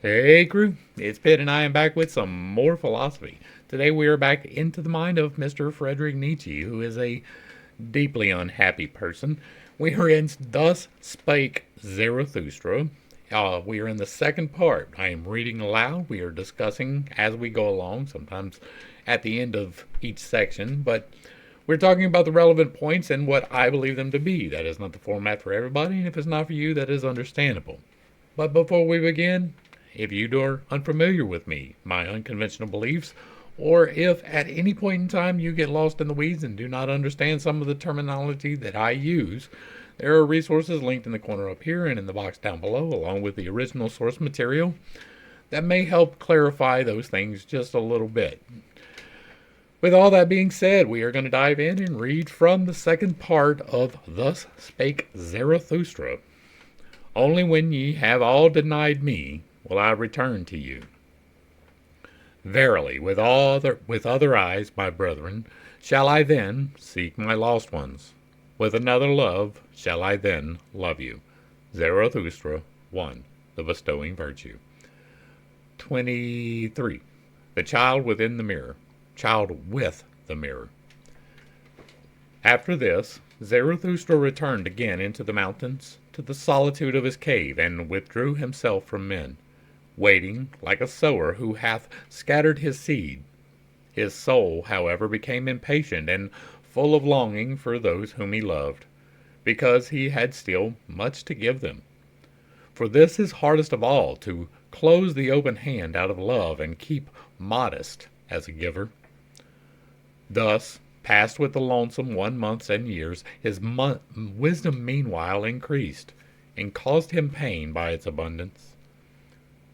Hey crew, it's Pitt and I am back with some more philosophy. Today we are back into the mind of Mr. Friedrich Nietzsche, who is a deeply unhappy person. We are in Thus Spake Zarathustra. We are in the second part. I am reading aloud. We are discussing as we go along, sometimes at the end of each section, but we're talking about the relevant points and what I believe them to be. That is not the format for everybody, and if it's not for you, that is understandable. But before we begin, if you are unfamiliar with me, my unconventional beliefs, or if at any point in time you get lost in the weeds and do not understand some of the terminology that I use, there are resources linked in the corner up here and in the box down below, along with the original source material that may help clarify those things just a little bit. With all that being said, we are going to dive in and read from the second part of Thus Spake Zarathustra. Only when ye have all denied me will I return to you. Verily, with other eyes, my brethren, shall I then seek my lost ones. With another love shall I then love you. Zarathustra 1. The bestowing virtue. 23. The child within the mirror. Child with the mirror. After this, Zarathustra returned again into the mountains, to the solitude of his cave, and withdrew himself from men, waiting like a sower who hath scattered his seed. His soul, however, became impatient and full of longing for those whom he loved, because he had still much to give them. For this is hardest of all, to close the open hand out of love and keep modest as a giver. Thus, passed with the lonesome 1 months and years, his wisdom meanwhile increased, and caused him pain by its abundance.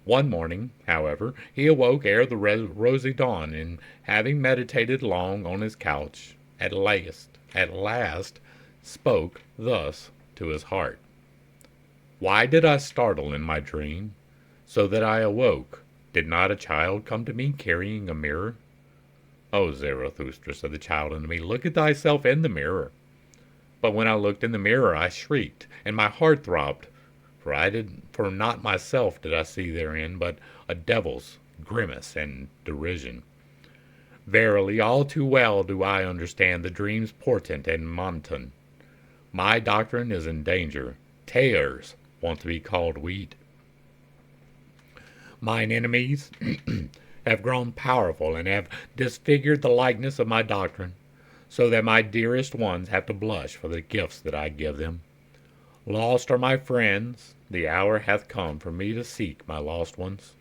One morning, however, he awoke ere the rosy dawn, and having meditated long on his couch, at last spoke thus to his heart: Why did I startle in my dream, so that I awoke? Did not a child come to me carrying a mirror? O Zarathustra, said the child unto me, look at thyself in the mirror. But when I looked in the mirror, I shrieked, and my heart throbbed, for not myself did I see therein, but a devil's grimace and derision. Verily, all too well do I understand the dream's portent and monton. My doctrine is in danger. Tares want to be called wheat. Mine enemies have grown powerful and have disfigured the likeness of my doctrine, so that my dearest ones have to blush for the gifts that I give them. Lost are my friends, the hour hath come for me to seek my lost ones.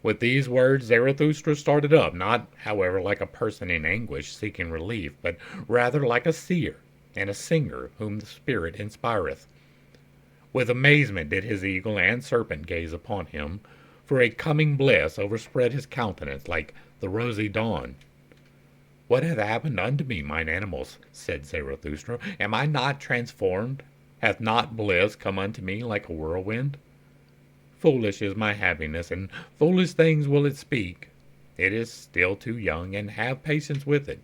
With these words Zarathustra started up, not, however, like a person in anguish seeking relief, but rather like a seer and a singer whom the Spirit inspireth. With amazement did his eagle and serpent gaze upon him, for a coming bliss overspread his countenance like the rosy dawn. What hath happened unto me, mine animals? Said Zarathustra. Am I not transformed? Hath not bliss come unto me like a whirlwind? Foolish is my happiness, and foolish things will it speak. It is still too young, and have patience with it.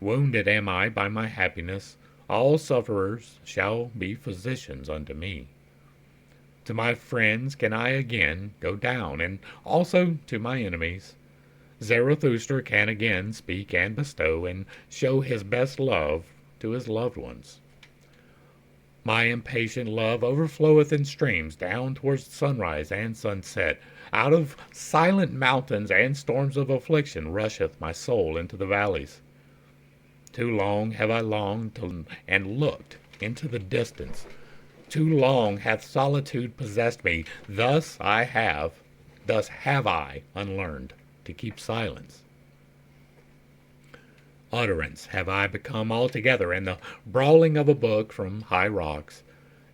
Wounded am I by my happiness. All sufferers shall be physicians unto me. To my friends can I again go down, and also to my enemies. Zarathustra can again speak and bestow, and show his best love to his loved ones. My impatient love overfloweth in streams down towards sunrise and sunset. Out of silent mountains and storms of affliction rusheth my soul into the valleys. Too long have I longed and looked into the distance. Too long hath solitude possessed me. Thus have I unlearned to keep silence. Utterance have I become altogether, and the brawling of a brook from high rocks.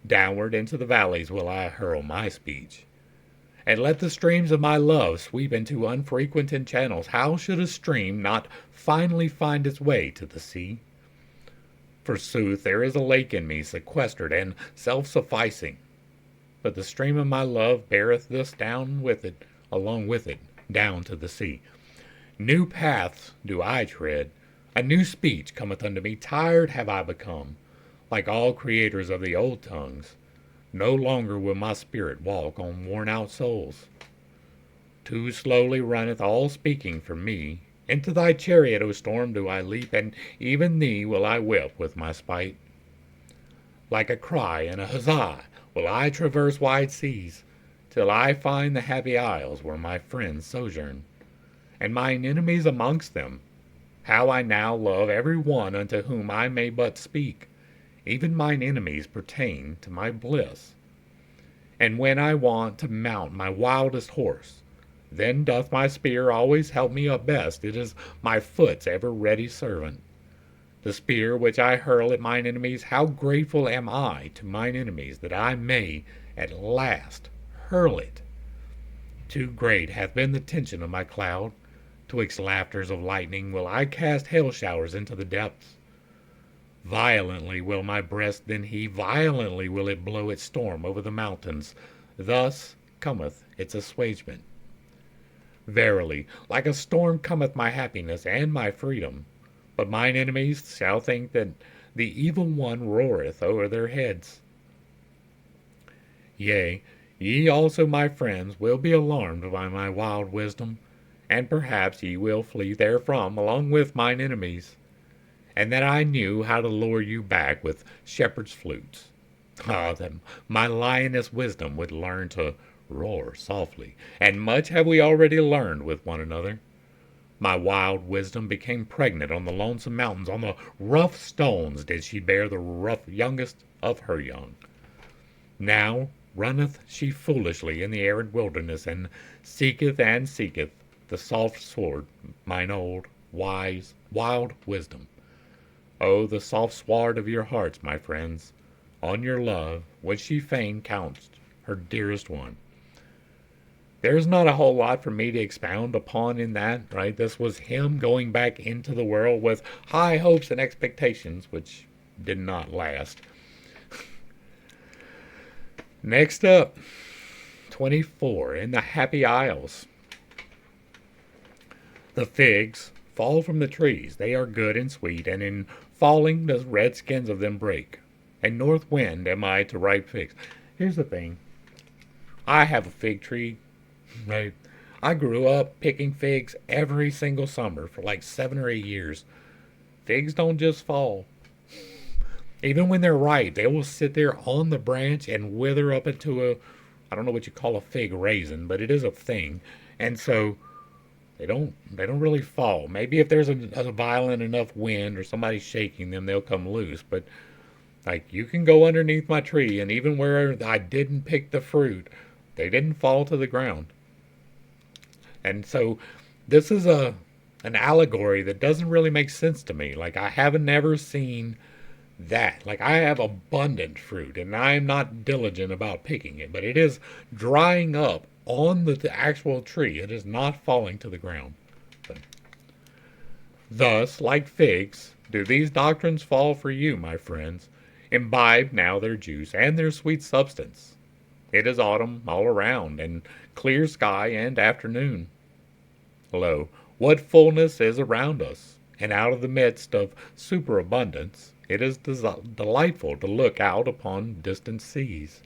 Downward into the valleys will I hurl my speech. And let the streams of my love sweep into unfrequented channels. How should a stream not finally find its way to the sea? Forsooth, there is a lake in me, sequestered and self-sufficing. But the stream of my love beareth this down with it, along with it, down to the sea. New paths do I tread. A new speech cometh unto me. Tired have I become, like all creators of the old tongues. No longer will my spirit walk on worn-out souls. Too slowly runneth all speaking for me. Into thy chariot, O storm, do I leap, and even thee will I whip with my spite. Like a cry and a huzzah will I traverse wide seas, till I find the happy isles where my friends sojourn, and mine enemies amongst them. How I now love every one unto whom I may but speak. Even mine enemies pertain to my bliss. And when I want to mount my wildest horse, then doth my spear always help me up best. It is my foot's ever ready servant. The spear which I hurl at mine enemies, how grateful am I to mine enemies that I may at last hurl it. Too great hath been the tension of my cloud. Twixt laughters of lightning will I cast hail showers into the depths. Violently will my breast then heave, violently will it blow its storm over the mountains. Thus cometh its assuagement. Verily, like a storm cometh my happiness and my freedom. But mine enemies shall think that the evil one roareth over their heads. Yea, ye also, my friends, will be alarmed by my wild wisdom, and perhaps ye will flee therefrom along with mine enemies. And that I knew how to lure you back with shepherds' flutes. Ah, that my lioness wisdom would learn to roar softly, and much have we already learned with one another. My wild wisdom became pregnant on the lonesome mountains, on the rough stones did she bear the rough youngest of her young. Now runneth she foolishly in the arid wilderness, and seeketh the soft sword, mine old, wise, wild wisdom. Oh, the soft sward of your hearts, my friends, on your love, which she fain counts her dearest one. There's not a whole lot for me to expound upon in that, right? This was him going back into the world with high hopes and expectations, which did not last. Next up, 24, in the Happy Isles. The figs fall from the trees. They are good and sweet, and in falling the red skins of them break. And north wind am I to ripe figs. Here's the thing. I have a fig tree. Right. I grew up picking figs every single summer for like 7 or 8 years. Figs don't just fall. Even when they're ripe, they will sit there on the branch and wither up into I don't know what you call a fig raisin, but it is a thing. And so they don't really fall. Maybe if there's a violent enough wind or somebody shaking them, they'll come loose. But like you can go underneath my tree, and even where I didn't pick the fruit, they didn't fall to the ground. And so this is an allegory that doesn't really make sense to me. Like I haven't never seen that. Like I have abundant fruit and I am not diligent about picking it, but it is drying up on the actual tree. It is not falling to the ground. But, thus, like figs, do these doctrines fall for you, my friends. Imbibe now their juice and their sweet substance. It is autumn all around, and clear sky and afternoon. Lo, what fullness is around us, and out of the midst of superabundance, it is delightful to look out upon distant seas.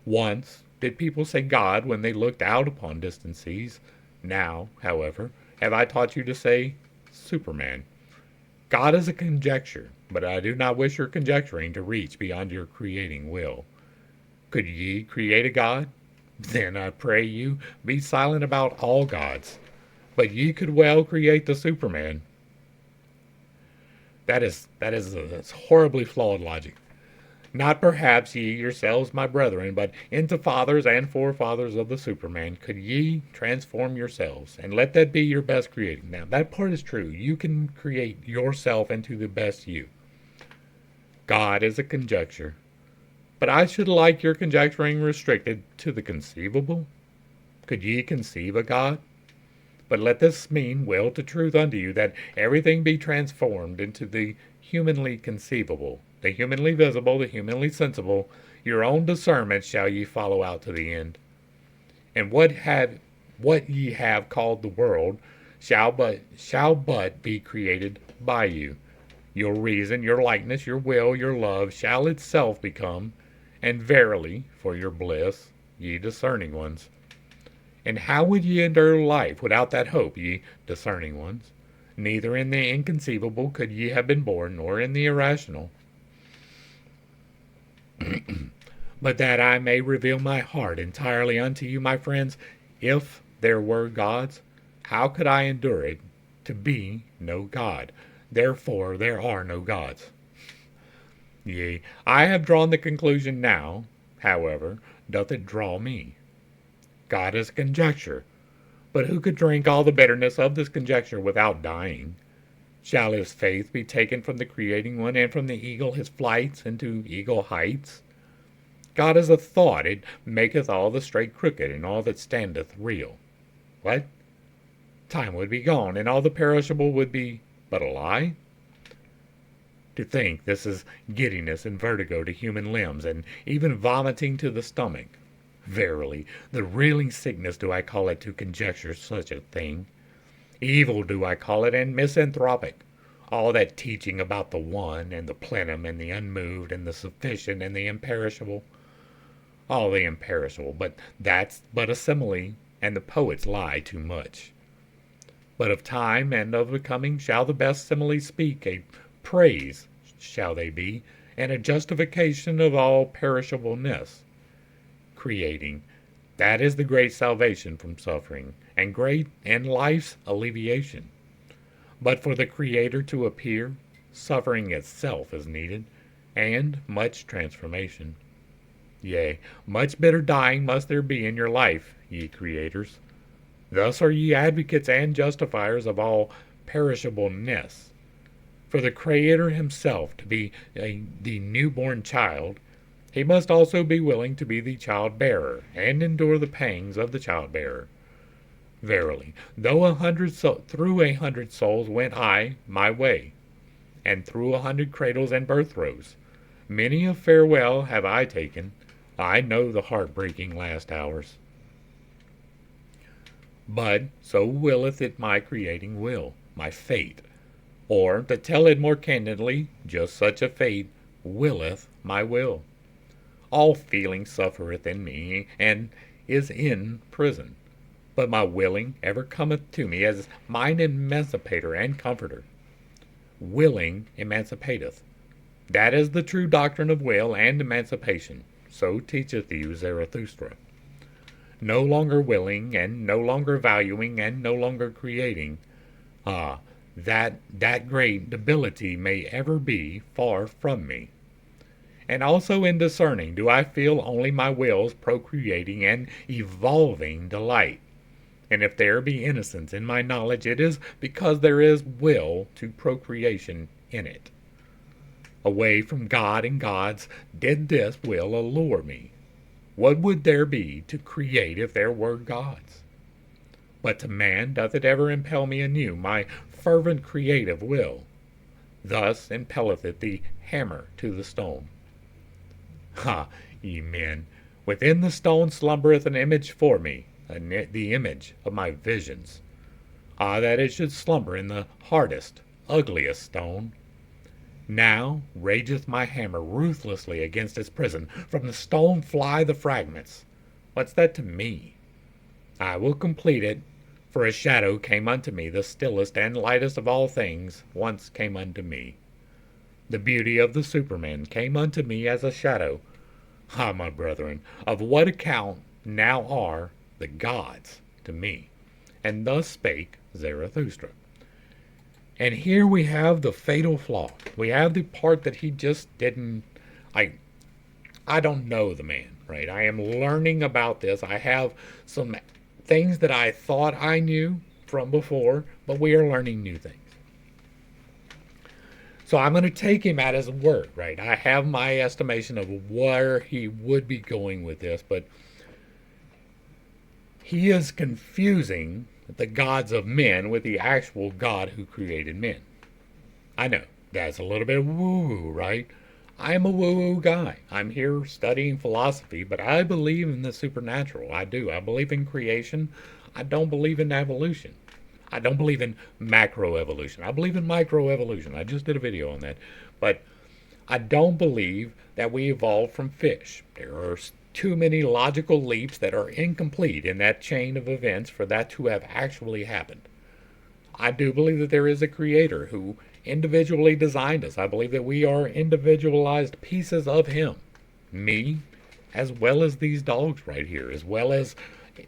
Once did people say God when they looked out upon distant seas. Now, however, have I taught you to say Superman. God is a conjecture, but I do not wish your conjecturing to reach beyond your creating will. Could ye create a God? Then I pray you, be silent about all gods. But ye could well create the Superman. That is horribly flawed logic. Not perhaps ye yourselves, my brethren, but into fathers and forefathers of the Superman, could ye transform yourselves, and let that be your best creating. Now, that part is true. You can create yourself into the best you. God is a conjecture. But I should like your conjecturing restricted to the conceivable. Could ye conceive a God? But let this mean will to truth unto you, that everything be transformed into the humanly conceivable, the humanly visible, the humanly sensible. Your own discernment shall ye follow out to the end. And what ye have called the world shall but be created by you. Your reason, your likeness, your will, your love shall itself become, and verily for your bliss, ye discerning ones. And how would ye endure life without that hope, ye discerning ones? Neither in the inconceivable could ye have been born, nor in the irrational. But that I may reveal my heart entirely unto you, my friends, if there were gods, how could I endure it to be no God? Therefore there are no gods. Yea, I have drawn the conclusion now, however, doth it draw me. God is conjecture, but who could drink all the bitterness of this conjecture without dying? Shall his faith be taken from the creating one, and from the eagle his flights into eagle heights? God is a thought, it maketh all the straight crooked, and all that standeth real. What? Time would be gone, and all the perishable would be but a lie? To think this is giddiness and vertigo to human limbs, and even vomiting to the stomach. Verily, the reeling sickness do I call it to conjecture such a thing. Evil do I call it, and misanthropic. All that teaching about the one, and the plenum, and the unmoved, and the sufficient, and the imperishable. All the imperishable, but that's but a simile, and the poets lie too much. But of time and of becoming shall the best similes speak, a praise shall they be, and a justification of all perishableness. Creating, that is the great salvation from suffering, and great and life's alleviation. But for the Creator to appear, suffering itself is needed, and much transformation. Yea, much bitter dying must there be in your life, ye creators. Thus are ye advocates and justifiers of all perishableness. For the Creator himself to be the newborn child, he must also be willing to be the child-bearer, and endure the pangs of the child-bearer. Verily, though through 100 souls went I my way, and through 100 cradles and birth throes, many a farewell have I taken. I know the heart-breaking last hours. But so willeth it my creating will, my fate. Or, to tell it more candidly, just such a fate willeth my will. All feeling suffereth in me, and is in prison. But my willing ever cometh to me as mine emancipator and comforter. Willing emancipateth. That is the true doctrine of will and emancipation. So teacheth you Zarathustra. No longer willing, and no longer valuing, and no longer creating. That great debility may ever be far from me. And also in discerning do I feel only my will's procreating and evolving delight. And if there be innocence in my knowledge, it is because there is will to procreation in it. Away from God and gods did this will allure me. What would there be to create if there were gods? But to man doth it ever impel me anew, my fervent creative will. Thus impelleth it the hammer to the stone. Ha, ye men, within the stone slumbereth an image for me, the image of my visions. That it should slumber in the hardest, ugliest stone. Now rageth my hammer ruthlessly against its prison. From the stone fly the fragments. What's that to me? I will complete it, for a shadow came unto me, the stillest and lightest of all things once came unto me. The beauty of the Superman came unto me as a shadow. My brethren, of what account now are the gods to me? And thus spake Zarathustra. And here we have the fatal flaw. We have the part that he just didn't. I don't know the man, right? I am learning about this. I have some things that I thought I knew from before, but we are learning new things. So I'm going to take him at his word, right? I have my estimation of where he would be going with this, but he is confusing the gods of men with the actual God who created men. I know, that's a little bit of woo-woo, right? I'm a woo-woo guy. I'm here studying philosophy, but I believe in the supernatural. I do. I believe in creation. I don't believe in evolution. I don't believe in macroevolution. I believe in microevolution. I just did a video on that. But I don't believe that we evolved from fish. There are too many logical leaps that are incomplete in that chain of events for that to have actually happened. I do believe that there is a creator who individually designed us. I believe that we are individualized pieces of him. Me, as well as these dogs right here, as well as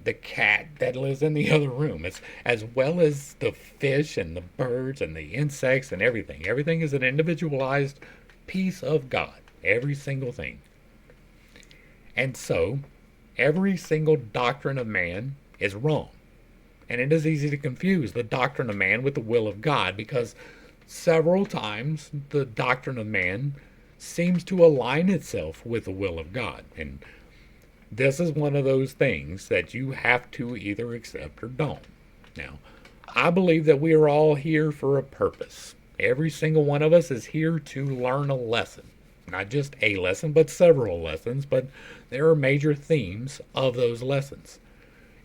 the cat that lives in the other room, as well as the fish and the birds and the insects and everything. Everything is an individualized piece of God. Every single thing. And so, every single doctrine of man is wrong. And it is easy to confuse the doctrine of man with the will of God because several times the doctrine of man seems to align itself with the will of God. And this is one of those things that you have to either accept or don't. Now, I believe that we are all here for a purpose. Every single one of us is here to learn a lesson. Not just a lesson, but several lessons, but there are major themes of those lessons.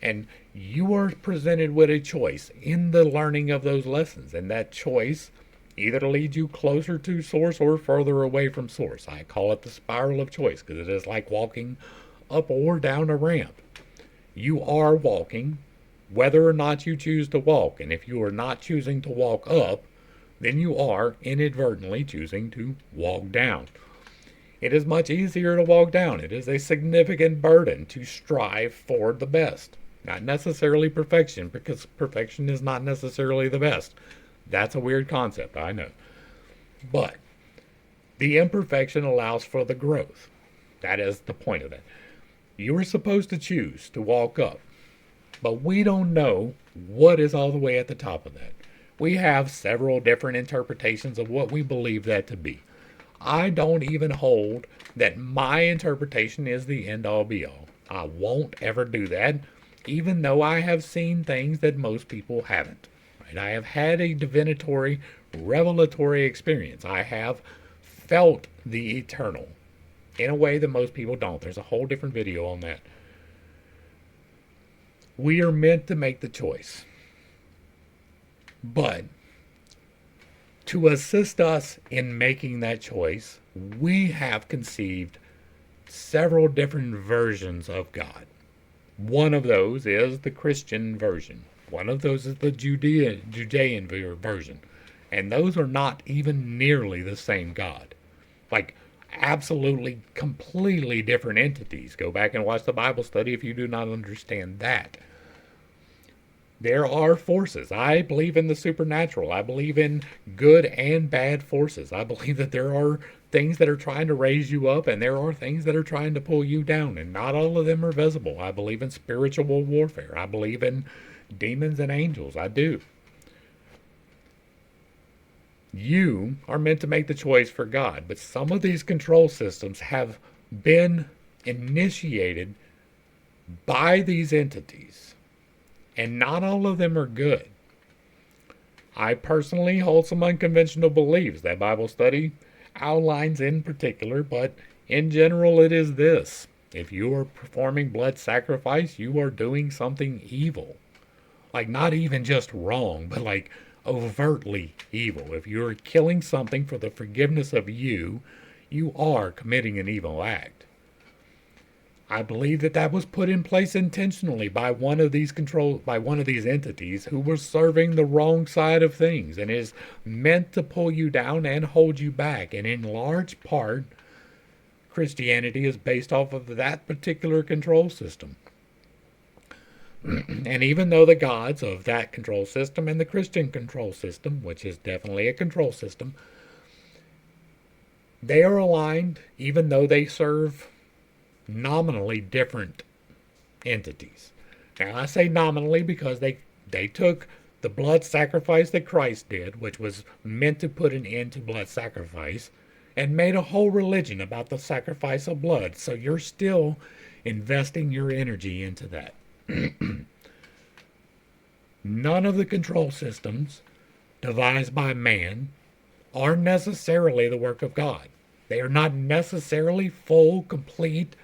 And you are presented with a choice in the learning of those lessons, and that choice either leads you closer to source or further away from source. I call it the spiral of choice because it is like walking up or down a ramp. You are walking whether or not you choose to walk, and if you are not choosing to walk up, then you are inadvertently choosing to walk down. It is much easier to walk down. It is a significant burden to strive for the best. Not necessarily perfection, because perfection is not necessarily the best. That's a weird concept, I know. But the imperfection allows for the growth. That is the point of it. You are supposed to choose to walk up, but we don't know what is all the way at the top of that. We have several different interpretations of what we believe that to be. I don't even hold that my interpretation is the end all be all. I won't ever do that, even though I have seen things that most people haven't. Right? I have had a divinatory, revelatory experience. I have felt the eternal in a way that most people don't. There's a whole different video on that. We are meant to make the choice. But to assist us in making that choice, we have conceived several different versions of God. One of those is the Christian version. One of those is the Judean version. And those are not even nearly the same God. Like, absolutely, completely different entities. Go back and watch the Bible study if you do not understand that. There are forces. I believe in the supernatural. I believe in good and bad forces. I believe that there are things that are trying to raise you up and there are things that are trying to pull you down, and not all of them are visible. I believe in spiritual warfare. I believe in demons and angels. I do. You are meant to make the choice for God, but some of these control systems have been initiated by these entities. And not all of them are good. I personally hold some unconventional beliefs that Bible study outlines in particular, but in general it is this. If you are performing blood sacrifice, you are doing something evil. Like not even just wrong, but like overtly evil. If you are killing something for the forgiveness of you, you are committing an evil act. I believe that was put in place intentionally by one of these entities who were serving the wrong side of things and is meant to pull you down and hold you back. And in large part, Christianity is based off of that particular control system. And even though the gods of that control system and the Christian control system, which is definitely a control system, they are aligned, even though they serve nominally different entities. Now I say nominally because they took the blood sacrifice that Christ did, which was meant to put an end to blood sacrifice, and made a whole religion about the sacrifice of blood. So you're still investing your energy into that. None of the control systems devised by man are necessarily the work of God. They are not necessarily full, complete,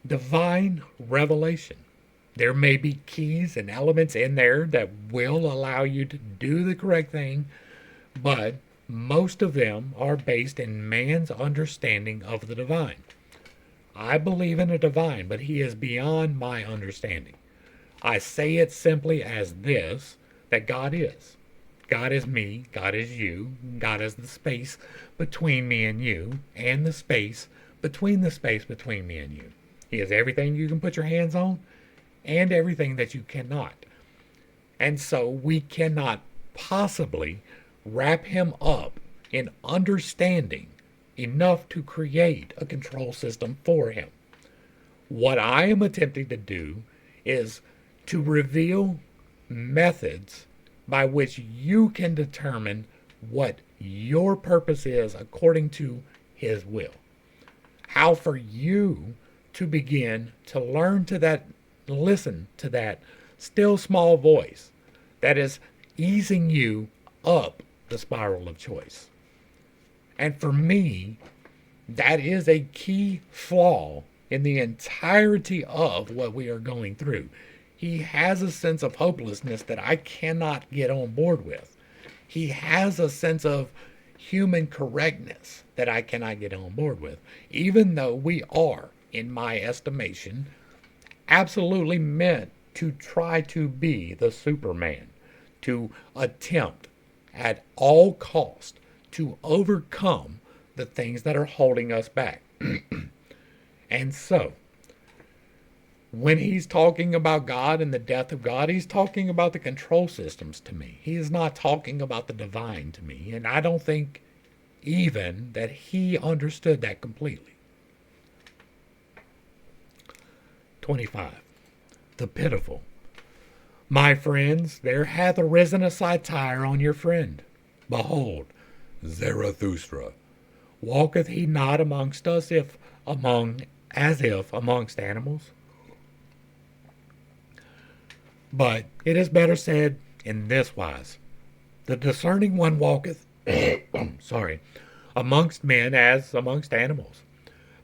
divine revelation. There may be keys and elements in there that will allow you to do the correct thing, but most of them are based in man's understanding of the divine. I believe in a divine, but he is beyond my understanding. I say it simply as this, that God is. God is me, God is you, God is the space between me and you, and the space between me and you. He is everything you can put your hands on, and everything that you cannot. And so we cannot possibly wrap him up in understanding enough to create a control system for him. What I am attempting to do is to reveal methods by which you can determine what your purpose is according to his will. How for you to begin to learn to that, listen to that still small voice that is easing you up the spiral of choice. And for me, that is a key flaw in the entirety of what we are going through. He has a sense of hopelessness that I cannot get on board with. He has a sense of human correctness that I cannot get on board with, even though we are, in my estimation, absolutely meant to try to be the Superman, to attempt at all cost to overcome the things that are holding us back. And so, when he's talking about God and the death of God, he's talking about the control systems to me. He is not talking about the divine to me. And I don't think even that he understood that completely. 25. The pitiful. My friends, there hath arisen a satire on your friend. Behold, Zarathustra. Walketh he not amongst us as if amongst animals? But it is better said in this wise. The discerning one walketh amongst men as amongst animals.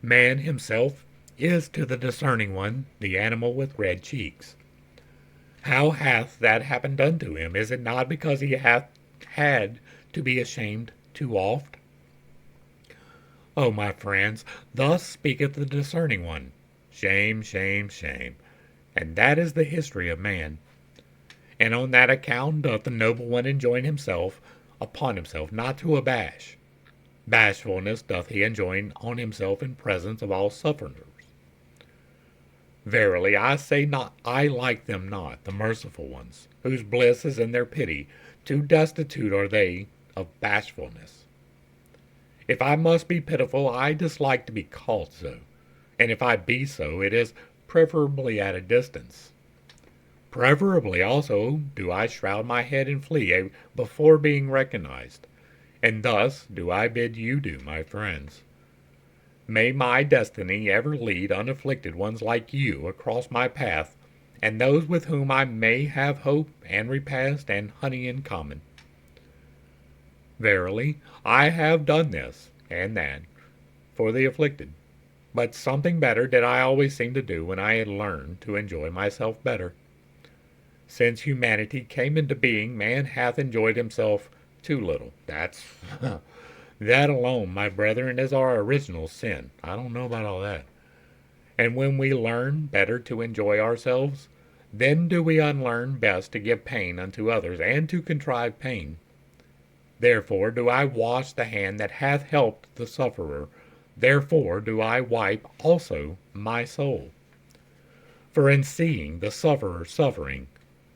Man himself is to the discerning one the animal with red cheeks. How hath that happened unto him? Is it not because he hath had to be ashamed too oft? O my friends, thus speaketh the discerning one. Shame, shame, shame. And that is the history of man. And on that account doth the noble one enjoin himself upon himself, not to abash. Bashfulness doth he enjoin on himself in presence of all sufferers. Verily I say not, I like them not, the merciful ones, whose bliss is in their pity. Too destitute are they of bashfulness. If I must be pitiful, I dislike to be called so. And if I be so, it is preferably at a distance. Preferably also do I shroud my head and flee before being recognized. And thus do I bid you do, my friends. May my destiny ever lead unafflicted ones like you across my path, and those with whom I may have hope and repast and honey in common. Verily, I have done this and that for the afflicted, but something better did I always seem to do when I had learned to enjoy myself better. Since humanity came into being, man hath enjoyed himself too little. That alone, my brethren, is our original sin. I don't know about all that. And when we learn better to enjoy ourselves, then do we unlearn best to give pain unto others, and to contrive pain. Therefore do I wash the hand that hath helped the sufferer. Therefore do I wipe also my soul. For in seeing the sufferer suffering,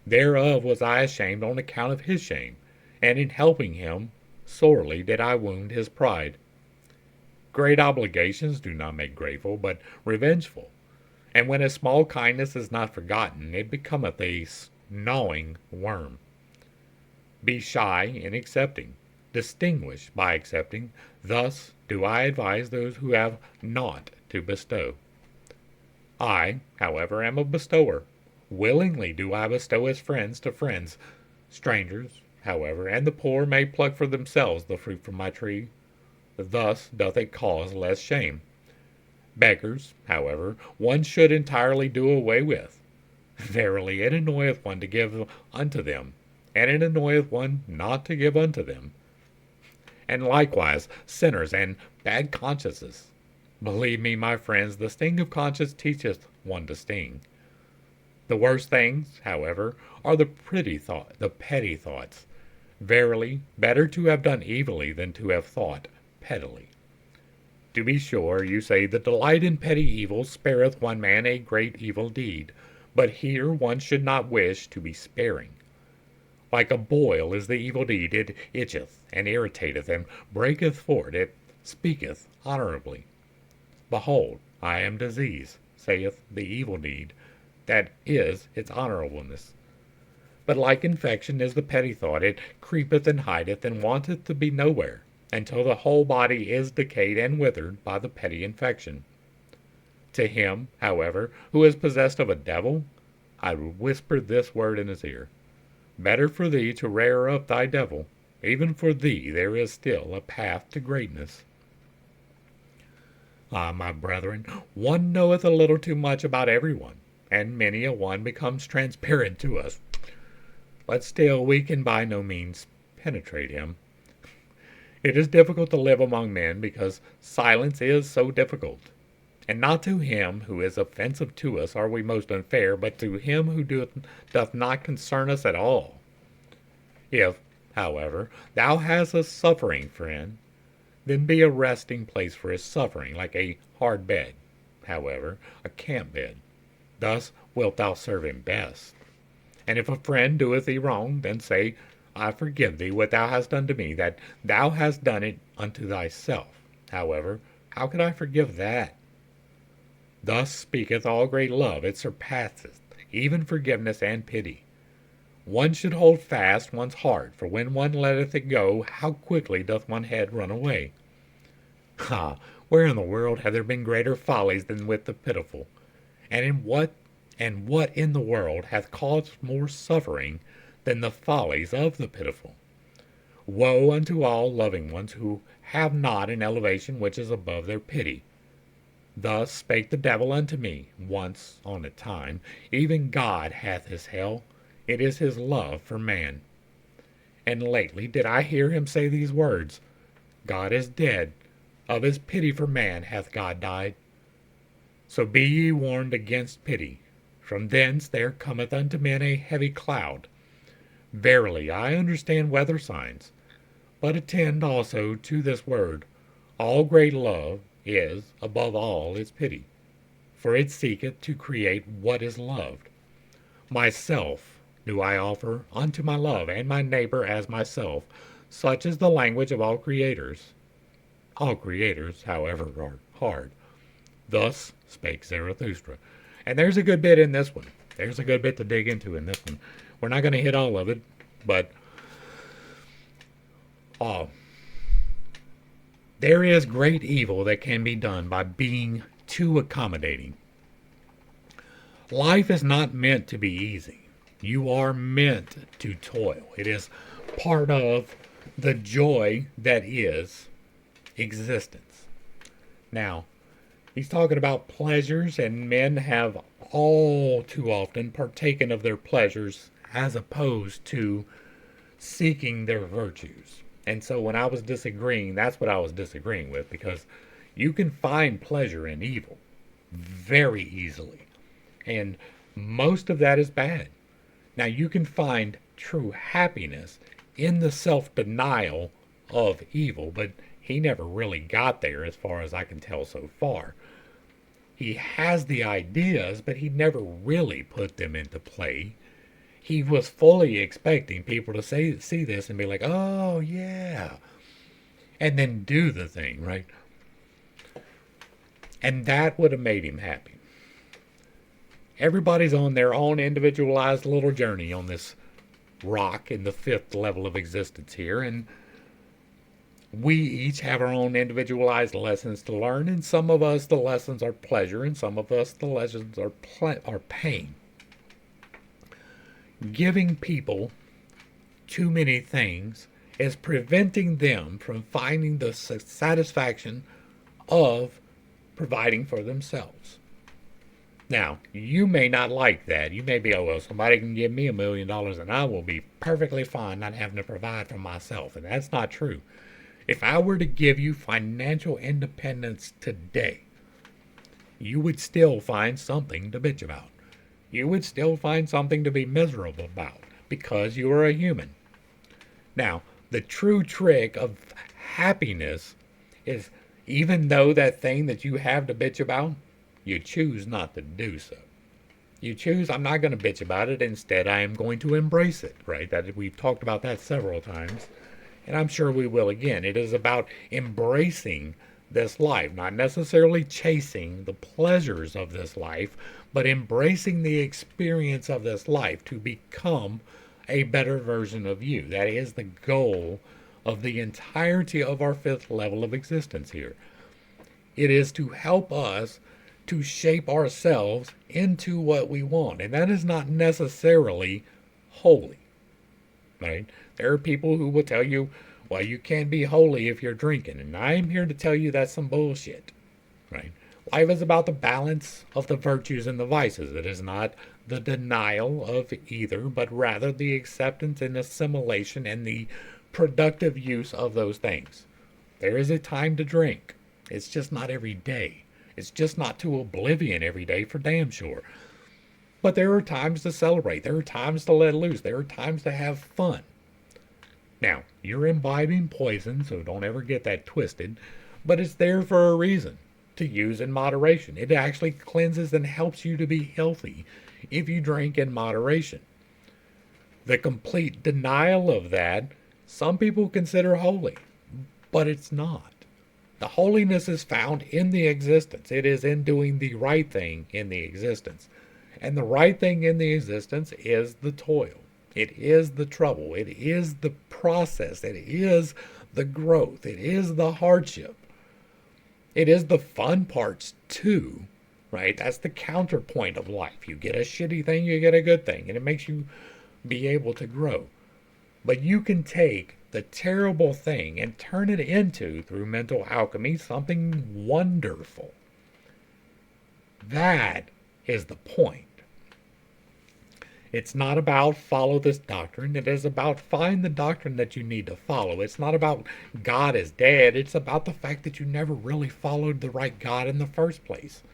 thereof was I ashamed on account of his shame, and in helping him, sorely did I wound his pride. Great obligations do not make grateful, but revengeful. And when a small kindness is not forgotten, it becometh a gnawing worm. Be shy in accepting, distinguish by accepting. Thus do I advise those who have naught to bestow. I, however, am a bestower. Willingly do I bestow as friends to friends. Strangers, however, and the poor may pluck for themselves the fruit from my tree. Thus doth it cause less shame. Beggars, however, one should entirely do away with. Verily, it annoyeth one to give unto them, and it annoyeth one not to give unto them. and likewise sinners and bad consciences. Believe me, my friends, the sting of conscience teacheth one to sting. The worst things, however, are the petty thoughts. Verily, better to have done evilly than to have thought pettily. To be sure, you say, the delight in petty evils spareth one man a great evil deed, but here one should not wish to be sparing. Like a boil is the evil deed, it itcheth, and irritateth, and breaketh forth, it speaketh honorably. Behold, I am disease, saith the evil deed, that is its honorableness. But like infection is the petty thought, it creepeth and hideth, and wanteth to be nowhere, until the whole body is decayed and withered by the petty infection. To him, however, who is possessed of a devil, I would whisper this word in his ear: better for thee to rear up thy devil, even for thee there is still a path to greatness. Ah, my brethren, one knoweth a little too much about everyone, and many a one becomes transparent to us. But still we can by no means penetrate him. It is difficult to live among men because silence is so difficult. And not to him who is offensive to us are we most unfair, but to him who doth not concern us at all. If, however, thou hast a suffering friend, then be a resting place for his suffering, like a hard bed, however, a camp bed. Thus wilt thou serve him best. And if a friend doeth thee wrong, then say, I forgive thee what thou hast done to me, that thou hast done it unto thyself. However, how could I forgive that? Thus speaketh all great love, it surpasseth even forgiveness and pity. One should hold fast one's heart, for when one letteth it go, how quickly doth one head run away. Ah, where in the world have there been greater follies than with the pitiful? And what in the world hath caused more suffering than the follies of the pitiful? Woe unto all loving ones who have not an elevation which is above their pity. Thus spake the devil unto me, once on a time, even God hath his hell, it is his love for man. And lately did I hear him say these words, God is dead, of his pity for man hath God died. So be ye warned against pity. From thence there cometh unto men a heavy cloud. Verily, I understand weather signs, but attend also to this word. All great love is, above all, its pity, for it seeketh to create what is loved. Myself do I offer unto my love, and my neighbor as myself. Such is the language of all creators. All creators, however, are hard. Thus spake Zarathustra. And there's a good bit in this one. There's a good bit to dig into in this one. We're not going to hit all of it, but there is great evil that can be done by being too accommodating. Life is not meant to be easy. You are meant to toil. It is part of the joy that is existence. Now, he's talking about pleasures, and men have all too often partaken of their pleasures as opposed to seeking their virtues. And so when I was disagreeing, that's what I was disagreeing with, because you can find pleasure in evil very easily. And most of that is bad. Now, you can find true happiness in the self-denial of evil, but he never really got there as far as I can tell so far. He has the ideas, but he never really put them into play. He was fully expecting people to see this and be like, oh, yeah, and then do the thing, right? And that would have made him happy. Everybody's on their own individualized little journey on this rock in the fifth level of existence here, and we each have our own individualized lessons to learn, and some of us the lessons are pleasure, and some of us the lessons are pain. Giving people too many things is preventing them from finding the satisfaction of providing for themselves. Now, you may not like that. You may be, oh, well, somebody can give me $1 million and I will be perfectly fine not having to provide for myself. And that's not true. If I were to give you financial independence today, you would still find something to bitch about. You would still find something to be miserable about because you are a human. Now, the true trick of happiness is even though that thing that you have to bitch about, you choose not to do so. You choose, I'm not going to bitch about it. Instead, I am going to embrace it, right? That we've talked about that several times, and I'm sure we will again. It is about embracing this life, not necessarily chasing the pleasures of this life, but embracing the experience of this life to become a better version of you. That is the goal of the entirety of our fifth level of existence here. It is to help us to shape ourselves into what we want. And that is not necessarily holy, right? There are people who will tell you, well, you can't be holy if you're drinking. And I'm here to tell you that's some bullshit, right? Life is about the balance of the virtues and the vices. It is not the denial of either, but rather the acceptance and assimilation and the productive use of those things. There is a time to drink. It's just not every day. It's just not to oblivion every day, for damn sure. But there are times to celebrate. There are times to let loose. There are times to have fun. Now, you're imbibing poison, so don't ever get that twisted. But it's there for a reason, to use in moderation. It actually cleanses and helps you to be healthy if you drink in moderation. The complete denial of that, some people consider holy, but it's not. The holiness is found in the existence. It is in doing the right thing in the existence. And the right thing in the existence is the toil. It is the trouble. It is the process. It is the growth. It is the hardship. It is the fun parts too, right? That's the counterpoint of life. You get a shitty thing, you get a good thing, and it makes you be able to grow. But you can take the terrible thing and turn it into, through mental alchemy, something wonderful. That is the point. It's not about follow this doctrine. It is about find the doctrine that you need to follow. It's not about God is dead. It's about the fact that you never really followed the right God in the first place.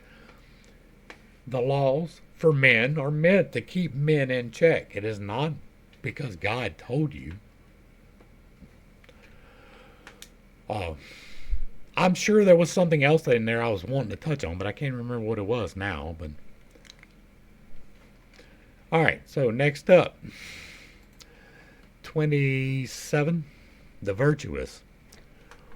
The laws for men are meant to keep men in check. It is not because God told you. I'm sure there was something else in there I was wanting to touch on, but I can't remember what it was now. But all right, so next up, 27, the virtuous.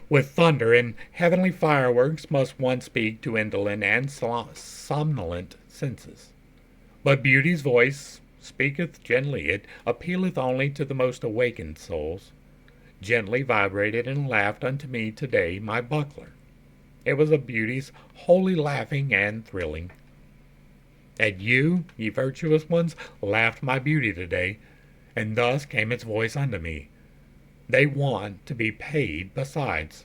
With thunder and heavenly fireworks must one speak to indolent and somnolent senses. But beauty's voice speaketh gently. It appealeth only to the most awakened souls. Gently vibrated and laughed unto me today my buckler. It was a beauty's wholly laughing and thrilling. At you, ye virtuous ones, laughed my beauty today, and thus came its voice unto me. They want to be paid besides.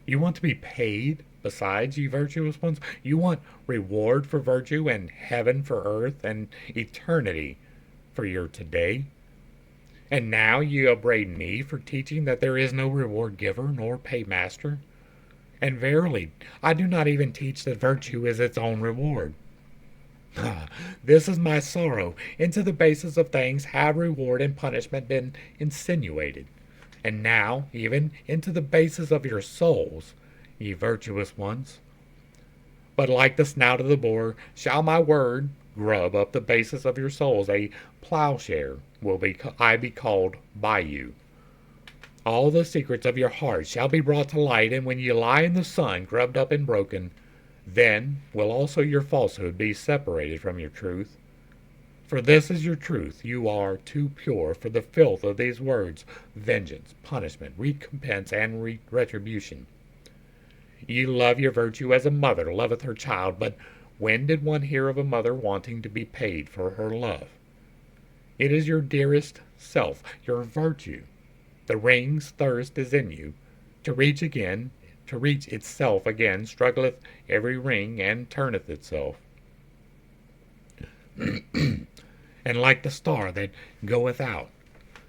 You want to be paid besides, ye virtuous ones? You want reward for virtue and heaven for earth and eternity for your today? And now ye upbraid me for teaching that there is no reward giver nor paymaster? And verily, I do not even teach that virtue is its own reward. This is my sorrow. Into the basis of things have reward and punishment been insinuated. And now, even into the basis of your souls, ye virtuous ones. But like the snout of the boar, shall my word grub up the basis of your souls. A plowshare will I be called by you. All the secrets of your heart shall be brought to light, and when you lie in the sun, grubbed up and broken, then will also your falsehood be separated from your truth. For this is your truth. You are too pure for the filth of these words, vengeance, punishment, recompense, and retribution. You love your virtue as a mother loveth her child, but when did one hear of a mother wanting to be paid for her love? It is your dearest self, your virtue. The ring's thirst is in you. To reach itself again, struggleth every ring and turneth itself. And like the star that goeth out,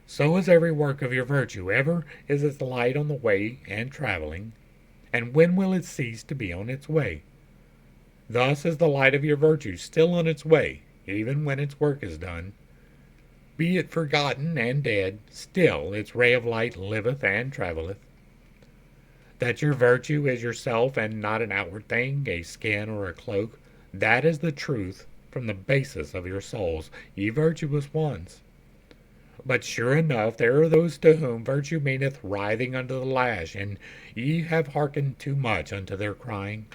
So is every work of your virtue. Ever is its light on the way and traveling, and when will it cease to be on its way? Thus is the light of your virtue still on its way, even when its work is done. Be it forgotten and dead, still its ray of light liveth and travelleth. That your virtue is yourself and not an outward thing, a skin or a cloak, that is the truth from the basis of your souls, ye virtuous ones. But sure enough there are those to whom virtue meaneth writhing under the lash, and ye have hearkened too much unto their crying.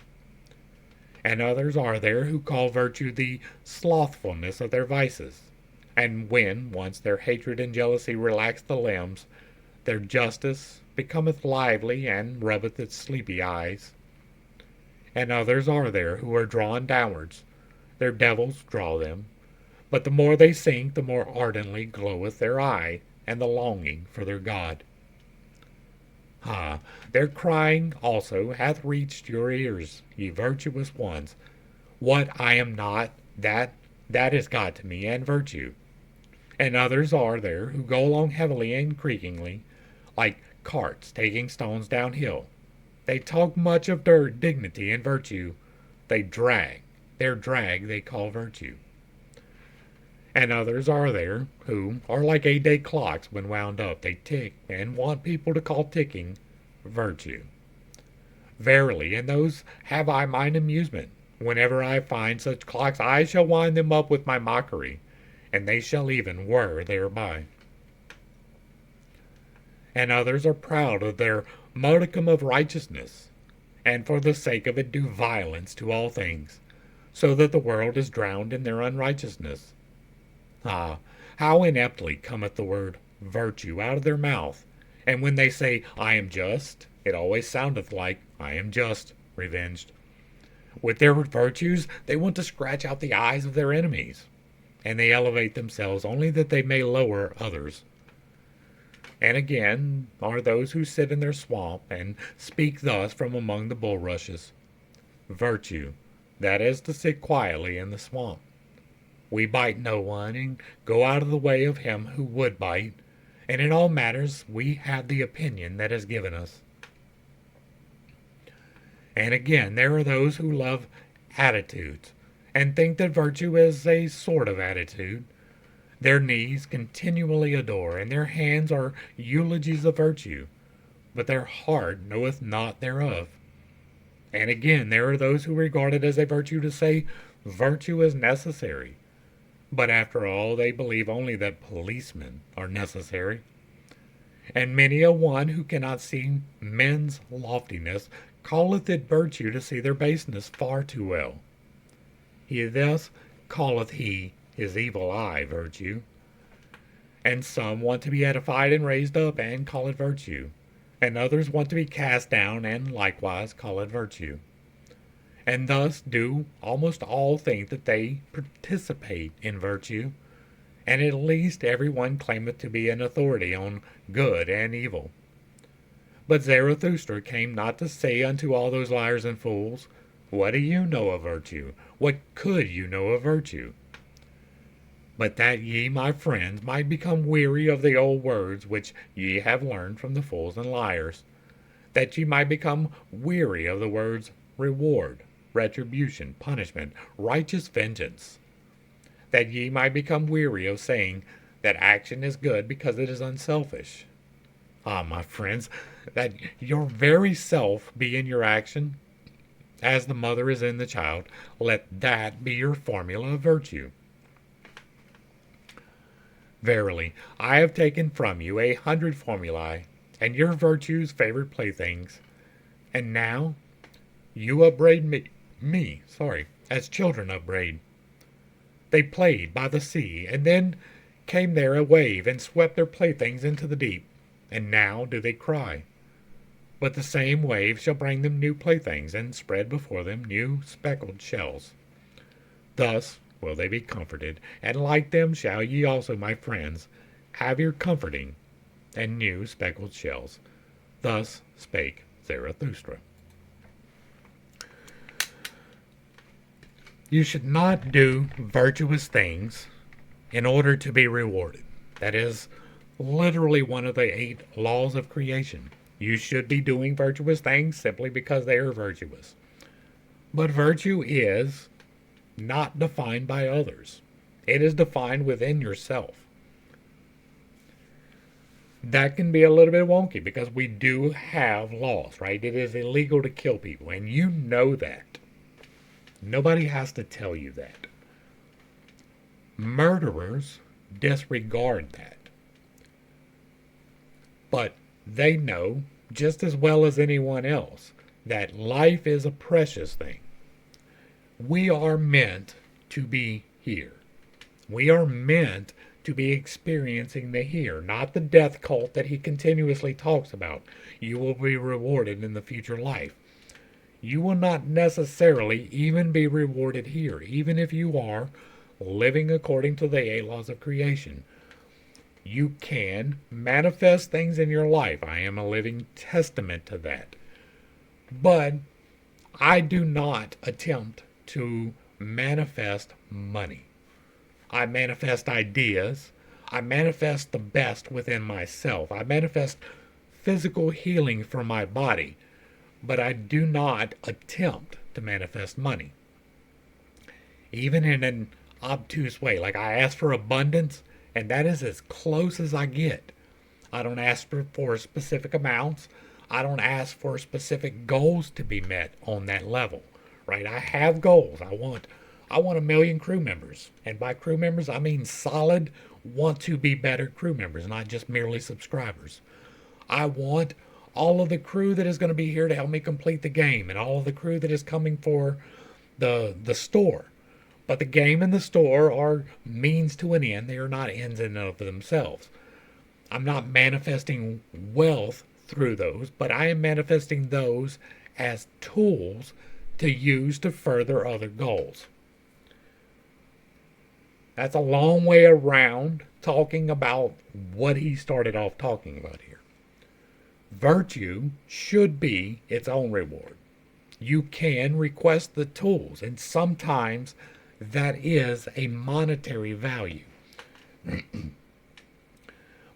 And others are there who call virtue the slothfulness of their vices, and when once their hatred and jealousy relax the limbs, their justice becometh lively and rubbeth its sleepy eyes. And others are there who are drawn downwards, their devils draw them, but the more they sink, the more ardently gloweth their eye, and the longing for their God. Their crying also hath reached your ears, ye virtuous ones. What I am not, that is God to me, and virtue. And others are there who go along heavily and creakingly, like carts taking stones downhill. They talk much of their dignity and virtue. They drag. Their drag they call virtue. And others are there who are like 8-day clocks when wound up. They tick and want people to call ticking virtue. Verily, in those have I mine amusement. Whenever I find such clocks, I shall wind them up with my mockery, and they shall even whir thereby. And others are proud of their modicum of righteousness, and for the sake of it do violence to all things, so that the world is drowned in their unrighteousness. How ineptly cometh the word virtue out of their mouth, and when they say, I am just, it always soundeth like, I am just, revenged. With their virtues they want to scratch out the eyes of their enemies, and they elevate themselves only that they may lower others. And again are those who sit in their swamp, and speak thus from among the bulrushes. Virtue, that is to sit quietly in the swamp. We bite no one, and go out of the way of him who would bite, and in all matters we have the opinion that is given us. And again there are those who love attitudes, and think that virtue is a sort of attitude. Their knees continually adore, and their hands are eulogies of virtue, but their heart knoweth not thereof. And again there are those who regard it as a virtue to say virtue is necessary, but after all they believe only that policemen are necessary. And many a one who cannot see men's loftiness calleth it virtue to see their baseness far too well. He thus calleth he his evil eye virtue. And some want to be edified and raised up, and call it virtue, and others want to be cast down, and likewise call it virtue. And thus do almost all think that they participate in virtue, and at least every one claimeth to be an authority on good and evil. But Zarathustra came not to say unto all those liars and fools, What do you know of virtue? What could you know of virtue? But that ye, my friends, might become weary of the old words which ye have learned from the fools and liars, that ye might become weary of the words reward, retribution, punishment, righteous vengeance, that ye might become weary of saying that action is good because it is unselfish. My friends, that your very self be in your action, as the mother is in the child, let that be your formula of virtue. Verily, I have taken from you 100 formulae, and your virtues favorite playthings, and now you upbraid me, as children upbraid. They played by the sea, and then came there a wave and swept their playthings into the deep, and now do they cry. But the same wave shall bring them new playthings, and spread before them new speckled shells. Thus will they be comforted, and like them shall ye also, my friends, have your comforting and new speckled shells. Thus spake Zarathustra. You should not do virtuous things in order to be rewarded. That is, literally one of the 8 laws of creation. You should be doing virtuous things simply because they are virtuous. But virtue is not defined by others. It is defined within yourself. That can be a little bit wonky because we do have laws, right? It is illegal to kill people, and you know that. Nobody has to tell you that. Murderers disregard that. But they know just as well as anyone else that life is a precious thing. We are meant to be here. We are meant to be experiencing the here, not the death cult that he continuously talks about. You will be rewarded in the future life. You will not necessarily even be rewarded here, even if you are living according to the 8 laws of creation. You can manifest things in your life. I am a living testament to that. But I do not attempt to manifest money. I manifest ideas. I manifest the best within myself. I manifest physical healing for my body. But I do not attempt to manifest money. Even in an obtuse way. Like I ask for abundance, and that is as close as I get. I don't ask for specific amounts. I don't ask for specific goals to be met on that level. Right? I have goals. I want 1 million crew members. And by crew members, I mean solid, want to be better crew members, not just merely subscribers. I want all of the crew that is going to be here to help me complete the game, and all of the crew that is coming for the store. But the game and the store are means to an end. They are not ends in and of themselves. I'm not manifesting wealth through those, but I am manifesting those as tools to use to further other goals. That's a long way around talking about what he started off talking about here. Virtue should be its own reward. You can request the tools, and sometimes that is a monetary value.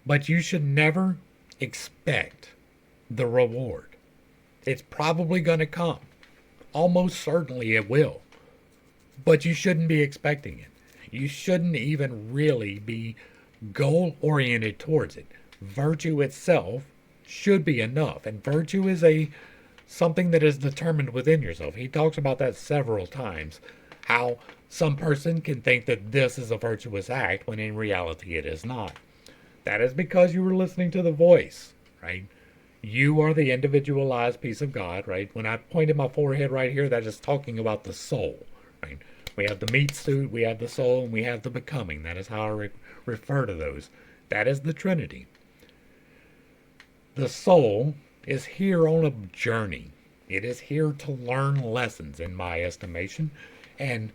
But you should never expect the reward. It's probably going to come. Almost certainly it will. But you shouldn't be expecting it. You shouldn't even really be goal-oriented towards it. Virtue itself should be enough. And virtue is something that is determined within yourself. He talks about that several times. How some person can think that this is a virtuous act when in reality it is not. That is because you were listening to the voice, right? You are the individualized piece of God, right? When I pointed my forehead right here, that is talking about the soul, right? We have the meat suit, we have the soul, and we have the becoming. That is how I refer to those. That is the Trinity. The soul is here on a journey. It is here to learn lessons, in my estimation. And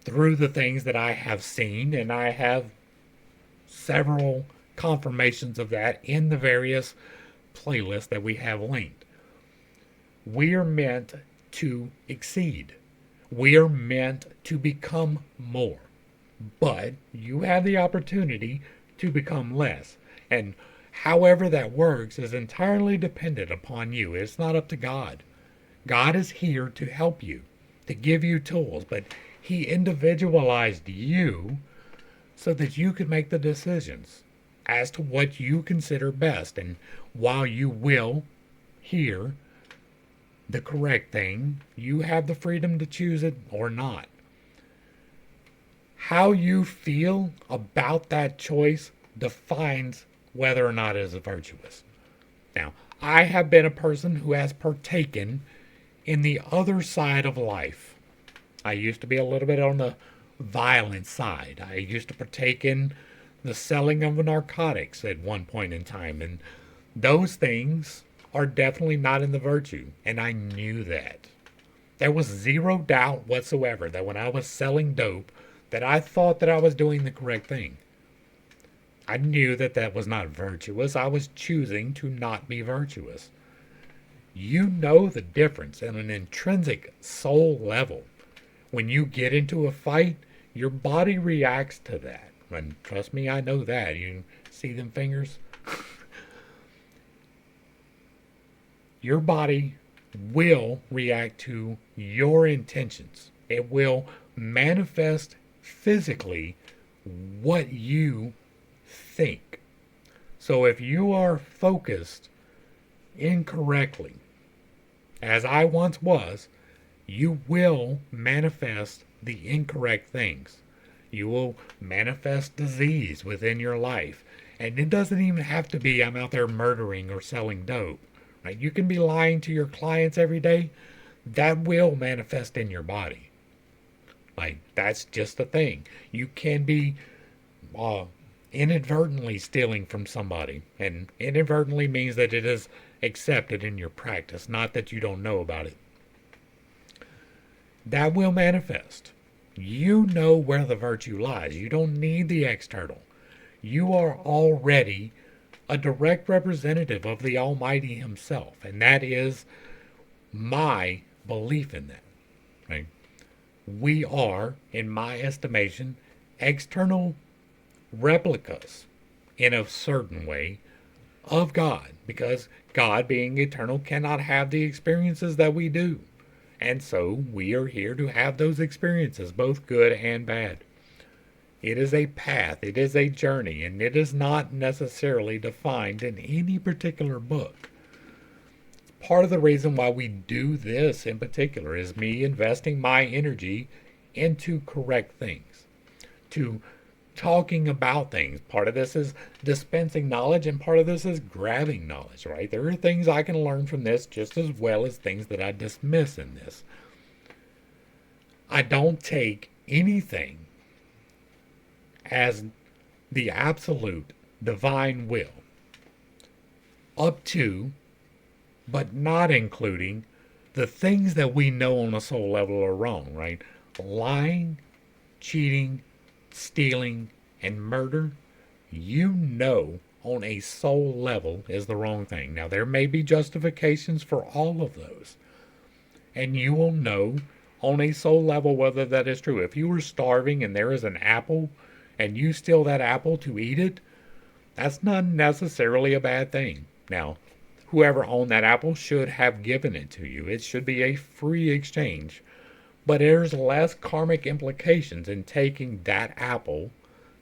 through the things that I have seen, and I have several confirmations of that in the various playlists that we have linked. We are meant to exceed. We are meant to become more. But you have the opportunity to become less. And however that works is entirely dependent upon you. It's not up to God. God is here to help you, to give you tools, but he individualized you so that you could make the decisions as to what you consider best. And while you will hear the correct thing, you have the freedom to choose it or not. How you feel about that choice defines whether or not it is virtuous. Now, I have been a person who has partaken in the other side of life. I used to be a little bit on the violent side. I used to partake in the selling of narcotics at one point in time, and those things are definitely not in the virtue, and I knew that. There was zero doubt whatsoever that when I was selling dope, that I thought that I was doing the correct thing. I knew that that was not virtuous. I was choosing to not be virtuous. You know the difference in an intrinsic soul level. When you get into a fight, your body reacts to that. And trust me, I know that. You see them fingers? Your body will react to your intentions. It will manifest physically what you think. So if you are focused incorrectly, as I once was, you will manifest the incorrect things. You will manifest disease within your life. And it doesn't even have to be I'm out there murdering or selling dope. Right? You can be lying to your clients every day. That will manifest in your body. Like, that's just the thing. You can be inadvertently stealing from somebody. And inadvertently means that it is accepted in your practice, not that you don't know about it. That will manifest. You know where the virtue lies. You don't need the external. You are already a direct representative of the Almighty Himself. And that is my belief in that. Right? We are, in my estimation, external replicas in a certain way of God. Because God, being eternal, cannot have the experiences that we do. And so we are here to have those experiences, both good and bad. It is a path, it is a journey, and it is not necessarily defined in any particular book. Part of the reason why we do this in particular is me investing my energy into correct things, to talking about things. Part of this is dispensing knowledge, and part of this is grabbing knowledge, right? There are things I can learn from this just as well as things that I dismiss in this. I don't take anything as the absolute divine will, up to, but not including, the things that we know on a soul level are wrong, right? Lying, cheating, stealing, and murder, you know on a soul level is the wrong thing. Now, there may be justifications for all of those. And you will know on a soul level whether that is true. If you were starving and there is an apple and you steal that apple to eat it, that's not necessarily a bad thing. Now, whoever owned that apple should have given it to you. It should be a free exchange. But there's less karmic implications in taking that apple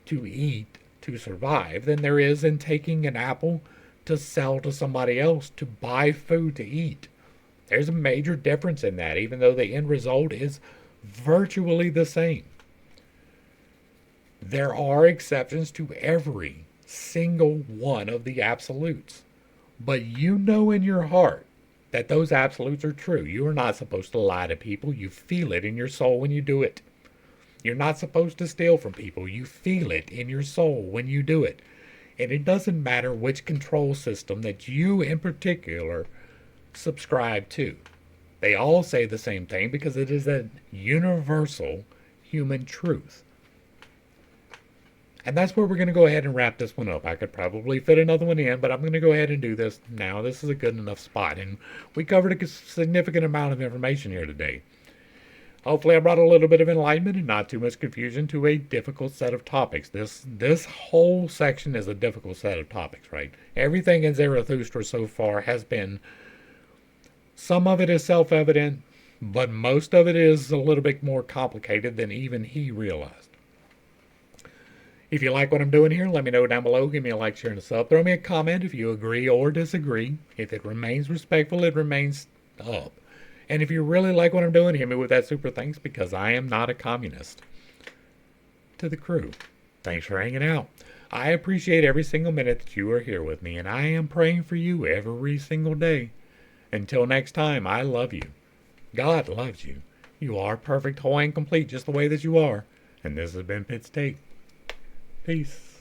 to eat to survive than there is in taking an apple to sell to somebody else to buy food to eat. There's a major difference in that, even though the end result is virtually the same. There are exceptions to every single one of the absolutes. But you know in your heart that those absolutes are true. You are not supposed to lie to people. You feel it in your soul when you do it. You're not supposed to steal from people. You feel it in your soul when you do it. And it doesn't matter which control system that you in particular subscribe to. They all say the same thing because it is a universal human truth. And that's where we're going to go ahead and wrap this one up. I could probably fit another one in, but I'm going to go ahead and do this now. This is a good enough spot. And we covered a significant amount of information here today. Hopefully I brought a little bit of enlightenment and not too much confusion to a difficult set of topics. This whole section is a difficult set of topics, right? Everything in Zarathustra so far has been, some of it is self-evident, but most of it is a little bit more complicated than even he realized. If you like what I'm doing here, let me know down below. Give me a like, share, and a sub. Throw me a comment if you agree or disagree. If it remains respectful, it remains up. And if you really like what I'm doing, hit me with that super thanks, because I am not a communist. To the crew, thanks for hanging out. I appreciate every single minute that you are here with me, and I am praying for you every single day. Until next time, I love you. God loves you. You are perfect, whole, and complete just the way that you are. And this has been Pit State. Peace.